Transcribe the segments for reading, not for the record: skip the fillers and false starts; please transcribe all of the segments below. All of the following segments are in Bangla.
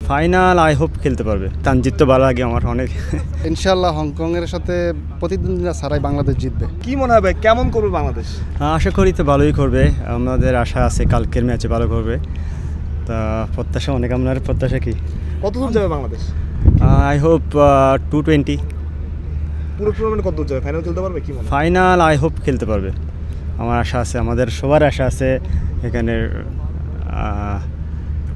ফাইনাল আই হোপ খেলতে পারবে। তানজিদ তো ভালো লাগে আমার অনেক। ইনশাল্লাহ হংকংয়ের সাথে প্রতিদ্বন্দ্বিতা ছাড়াই বাংলাদেশ জিতবে। কি মনে হবে কেমন করবে বাংলাদেশ? আশা করি তো ভালোই করবে, আমাদের আশা আছে কালকের ম্যাচে ভালো করবে। তা প্রত্যাশা অনেক, আপনার প্রত্যাশা কি? কত দূর যাবে বাংলাদেশ? I hope 220। পুরো টুর্নামেন্ট কত দূর যাবে? ফাইনাল খেলতে পারবে কি মনে হয়? ফাইনাল আই হোপ খেলতে পারবে, আমার আশা আছে, আমাদের সবার আশা আছে। এখানে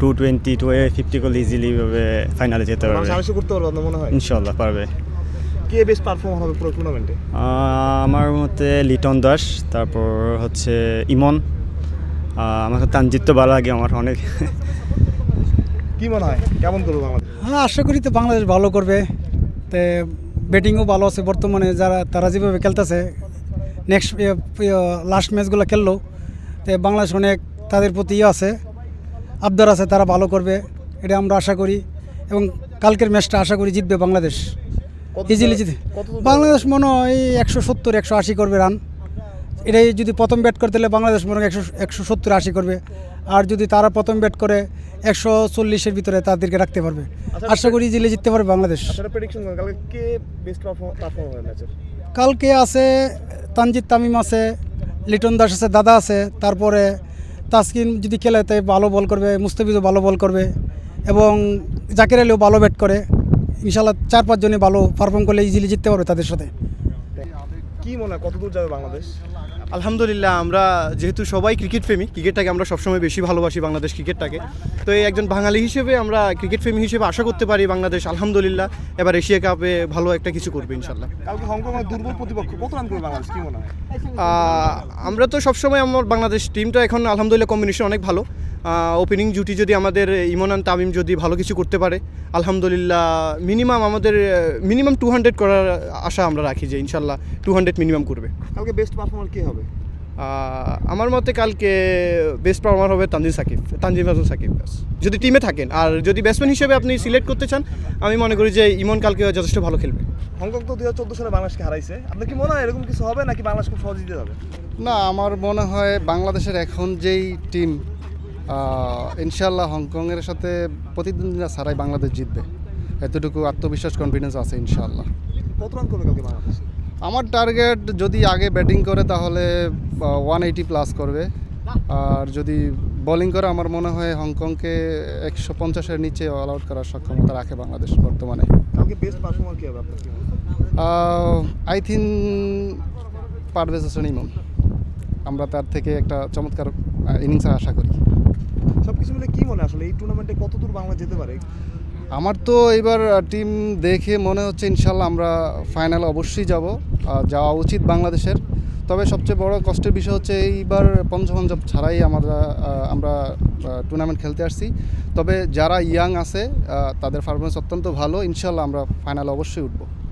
220-250 গোল ইজিলি ভাবে ফাইনালে যেতে পারবে। আশা করতে পারবে আপনার মনে হয়? ইনশাল্লাহ পারবে। কে বেস্ট পারফর্ম হবে পুরো টুর্নামেন্টে? আমার মতে লিটন দাস, তারপর হচ্ছে ইমন, আমাকে তানজিদ তো ভালো লাগে আমার অনেক। কি মনে হয় কেমন করবে বাংলাদেশ? হ্যাঁ, আশা করি তো বাংলাদেশ ভালো করবে। তো ব্যাটিংও ভালো আছে বর্তমানে, তারা যেভাবে খেলতেছে, নেক্সট লাস্ট ম্যাচগুলো খেললো, তো বাংলাদেশ অনেক তাদের প্রতি আছে, আবদার আছে, তারা ভালো করবে, এটা আমরা আশা করি। এবং কালকের ম্যাচটা আশা করি জিতবে বাংলাদেশ, ইজিলি জিতে। বাংলাদেশ মনে হয় 170-180 করবে রান। এটাই যদি প্রথম ব্যাট করতে হলে বাংলাদেশ মনে হয় 170-180 করবে। আর যদি তারা প্রথম ব্যাট করে 140-এর ভিতরে তাদেরকে রাখতে পারবে, আশা করি ইজিলি জিততে পারবে বাংলাদেশ। কালকে আছে তানজিদ তামিম আছে, লিটন দাস আছে, দাদা আছে, তারপরে তাসকিন যদি খেলে তাই ভালো বল করবে, মুস্তাফিজও ভালো বল করবে, এবং জাকির আলীও ভালো ব্যাট করে। ইনশাল্লাহ 4-5 জনে ভালো পারফর্ম করলে ইজিলি জিততে পারবে তাদের সাথে। কি মনে হয় কত দূর যাবে বাংলাদেশ? আলহামদুলিল্লাহ, আমরা যেহেতু সবাই ক্রিকেট প্রেমী, ক্রিকেটটাকে আমরা সবসময় বেশি ভালোবাসি, বাংলাদেশ ক্রিকেটটাকে। তো এই একজন বাঙালি হিসেবে আমরা ক্রিকেট প্রেমী হিসেবে আশা করতে পারি বাংলাদেশ আলহামদুলিল্লাহ এবার এশিয়া কাপে ভালো একটা কিছু করবে ইনশাল্লাহ। কালকে হংকং দুর্বল প্রতিপক্ষ, কত রান করবে বাংলাদেশ কি মনে হয়? আমরা তো সবসময় আমার বাংলাদেশ টিমটা এখন আলহামদুলিল্লাহ কম্বিনেশন অনেক ভালো। ওপেনিং জুটি যদি আমাদের ইমন আর তামিম যদি ভালো কিছু করতে পারে, আলহামদুলিল্লাহ মিনিমাম 200 করার আশা আমরা রাখি, যে ইনশাল্লাহ 200 মিনিমাম করবে। কালকে বেস্ট পারফর্মার কে হবে? আমার মতে কালকে বেস্ট পারফর্মার হবে তানজিদ সাকিব যদি টিমে থাকেন। আর যদি ব্যাটসম্যান হিসেবে আপনি সিলেক্ট করতে চান, আমি মনে করি যে ইমন কালকে যথেষ্ট ভালো খেলবে। হংকং তো 2014 সালে বাংলাদেশকে হারাইছে, আপনার কি মনে হয় এরকম কিছু হবে নাকি বাংলাদেশ খুব সহজে জিতে যাবে? না, আমার মনে হয় বাংলাদেশের এখন যেই টিম, ইনশাল্লাহ হংকংয়ের সাথে প্রতিদ্বন্দ্বিতা ছাড়াই বাংলাদেশ জিতবে, এতটুকু আত্মবিশ্বাস কনফিডেন্স আছে ইনশাল্লাহ। কত রান করবে কালকে বাংলাদেশ? আমার টার্গেট যদি আগে ব্যাটিং করে তাহলে 180+ করবে, আর যদি বোলিং করে আমার মনে হয় হংকংকে 150-এর নিচে অল আউট করার সক্ষমতা রাখে বাংলাদেশ বর্তমানে। কালকে বেস্ট পারফর্মার কে হবে আপনার কি মনে হয়? আই থিঙ্ক পারভেজ হোসেন ইমন, আমরা তার থেকে একটা চমৎকার ইনিংস আশা করি। সব কিছু মিলে কি মনে আসলে এই টুর্নামেন্টে কত দূর বাংলা যেতে পারে? আমার তো এবার টিম দেখে মনে হচ্ছে ইনশাল্লাহ আমরা ফাইনালে অবশ্যই যাওয়া উচিত বাংলাদেশের। তবে সবচেয়ে বড় কষ্টের বিষয় হচ্ছে এইবার পঞ্চম ছাড়াই আমরা টুর্নামেন্ট খেলতে আসছি। তবে যারা ইয়াং আছে তাদের পারফরমেন্স অত্যন্ত ভালো, ইনশাল্লাহ আমরা ফাইনালে অবশ্যই উঠব।